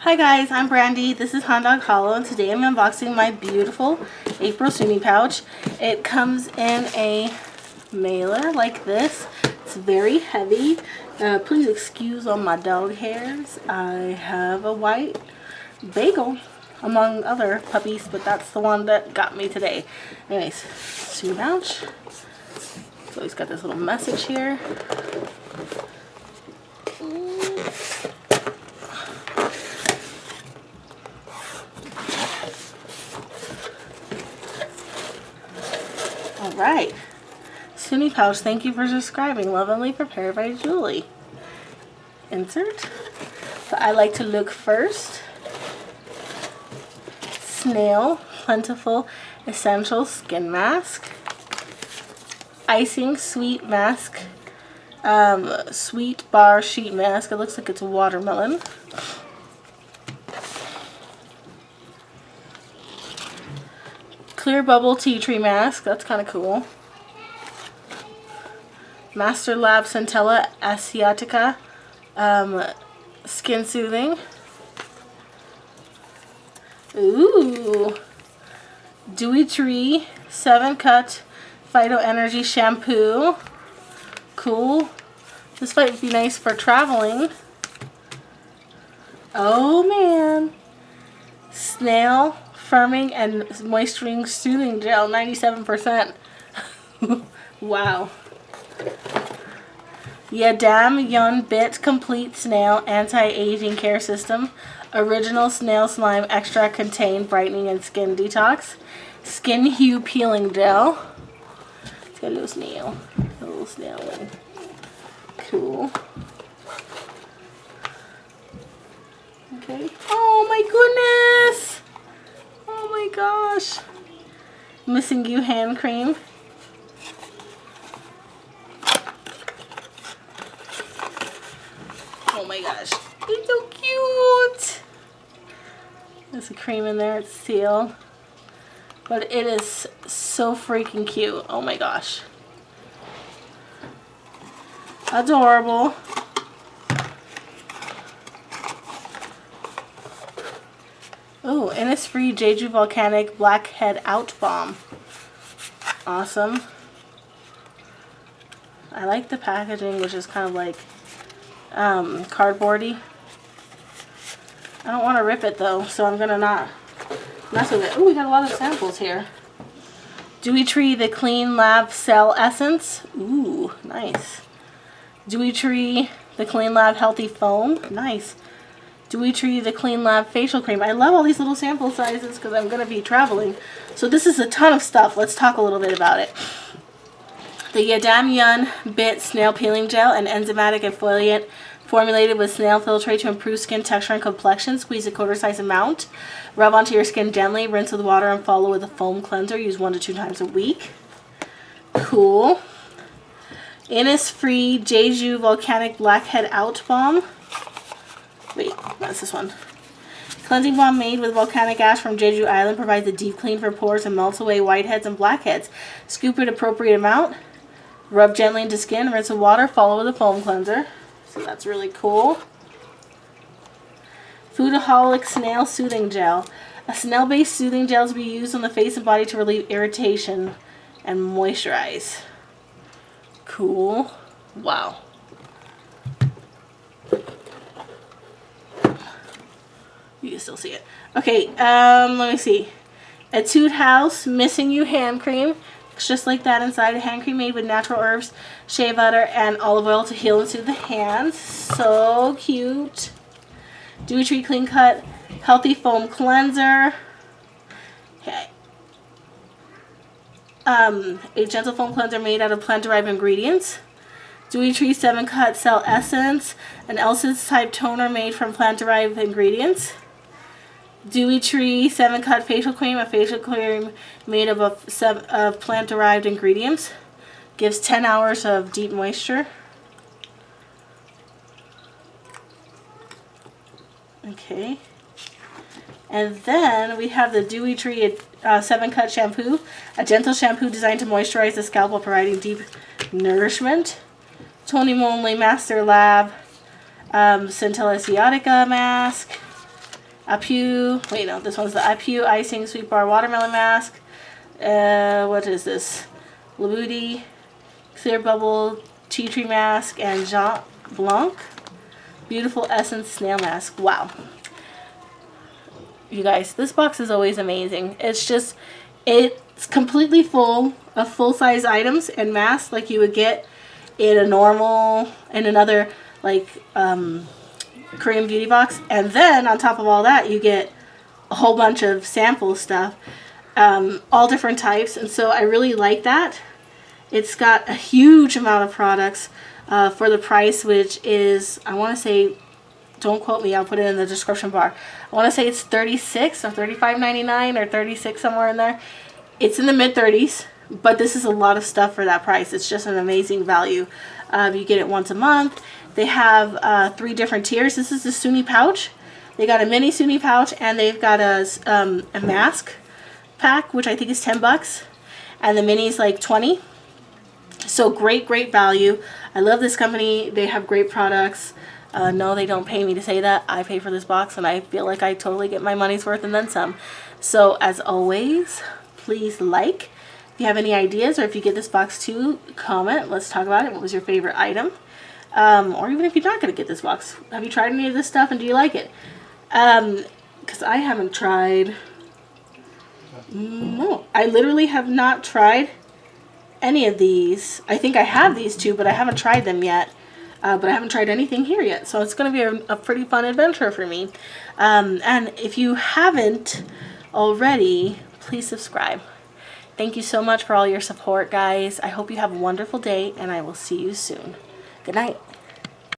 Hi guys, I'm Brandy. This is Hot Dog Hollow, and today I'm unboxing my beautiful April Sooni pouch. It comes in a mailer like this. It's very heavy. Please excuse all my dog hairs. I have a white bagel among other puppies, but that's the one that got me today. Anyways, Sooni pouch. So he's got this little message here. Alright, Sooni pouch, thank you for subscribing. Lovingly prepared by Julie. Insert. So I like to look first. Snail Plentiful Essential Skin Mask. Icing Sweet Mask. Sweet Bar Sheet Mask. It looks like it's a watermelon. Clear Bubble Tea Tree Mask. That's kind of cool. Master Lab Centella Asiatica Skin Soothing. Ooh. Dewy Tree 7-Cut Phyto Energy Shampoo. Cool. This might be nice for traveling. Oh man. Snail Firming and Moisturizing Soothing Gel, 97%. Wow. Yadam Yun Bit Complete Snail Anti-Aging Care System. Original Snail Slime Extract Contained Brightening and Skin Detox. Skin Hue Peeling Gel. It's got a little snail. A little snail one. Cool. Okay. Oh my goodness! Oh my gosh. Missing You hand cream. Oh my gosh. It's so cute. There's a cream in there. It's sealed. But it is so freaking cute. Oh my gosh. Adorable. Oh, Innisfree Jeju Volcanic Blackhead Out Balm. Awesome. I like the packaging, which is kind of like cardboardy. I don't want to rip it though, so I'm gonna not mess with it. Oh, we got a lot of samples here. Dewy Tree The Clean Lab Cell Essence. Ooh, nice. Dewy Tree The Clean Lab Healthy Foam. Nice. Dewy Tree The Clean Lab Facial Cream. I love all these little sample sizes because I'm going to be traveling. So this is a ton of stuff. Let's talk a little bit about it. The Yadam Yun Bit Snail Peeling Gel, an enzymatic exfoliant formulated with snail filtrate to improve skin texture and complexion. Squeeze a quarter-size amount. Rub onto your skin gently. Rinse with water and follow with a foam cleanser. Use 1 to 2 times a week. Cool. Innisfree Jeju Volcanic Blackhead Out Balm. Wait, that's this one. Cleansing balm made with volcanic ash from Jeju Island provides a deep clean for pores and melts away whiteheads and blackheads. Scoop it appropriate amount. Rub gently into skin. Rinse with water. Follow with a foam cleanser. So that's really cool. Foodaholic Snail Soothing Gel. A snail-based soothing gel to be used on the face and body to relieve irritation and moisturize. Cool. Wow. You can still see it. Okay, let me see. Etude House Missing You hand cream. It's just like that inside. A hand cream made with natural herbs, shea butter, and olive oil to heal and soothe the hands. So cute. Dewy Tree Clean Cut Healthy Foam Cleanser. Okay. A gentle foam cleanser made out of plant-derived ingredients. Dewy Tree 7-Cut Cell Essence. An Elson's type toner made from plant-derived ingredients. Dewy Tree 7-Cut Facial Cream, a facial cream made of plant-derived ingredients. Gives 10 hours of deep moisture. Okay. And then we have the Dewy Tree 7-Cut Shampoo, a gentle shampoo designed to moisturize the scalp while providing deep nourishment. Tony Monley Master Lab Centella Asiatica mask. Wait, no, this one's the Apu Icing Sweet Bar Watermelon Mask. What is this? Labudi Clear Bubble Tea Tree Mask and Jean Blanc Beautiful Essence Snail Mask. Wow. You guys, this box is always amazing. It's completely full of full-size items and masks like you would get in another like Korean beauty box. And then on top of all that, you get a whole bunch of sample stuff, all different types. And so I really like that. It's got a huge amount of products for the price, which is, I want to say, don't quote me, I'll put it in the description bar. I want to say it's $36 or $35.99 or $36, somewhere in there. It's in the mid-30s, but this is a lot of stuff for that price. It's just an amazing value. You get it once a month. They have 3 different tiers. This is the Sooni pouch. They got a mini Sooni pouch, and they've got a mask pack, which I think is $10, and the mini is like $20. So great value. I love this company. They have great products. No, they don't pay me to say that. I pay for this box, and I feel like I totally get my money's worth and then some. So as always, please like. If you have any ideas, or if you get this box too, comment. Let's talk about it. What was your favorite item? Or even if you're not going to get this box, have you tried any of this stuff and do you like it? Because I haven't tried. No, I literally have not tried any of these. I think I have these two, but I haven't tried them yet. But I haven't tried anything here yet, so it's going to be a pretty fun adventure for me. And if you haven't already, please subscribe. Thank you so much for all your support, guys. I hope you have a wonderful day, and I will see you soon. Good night.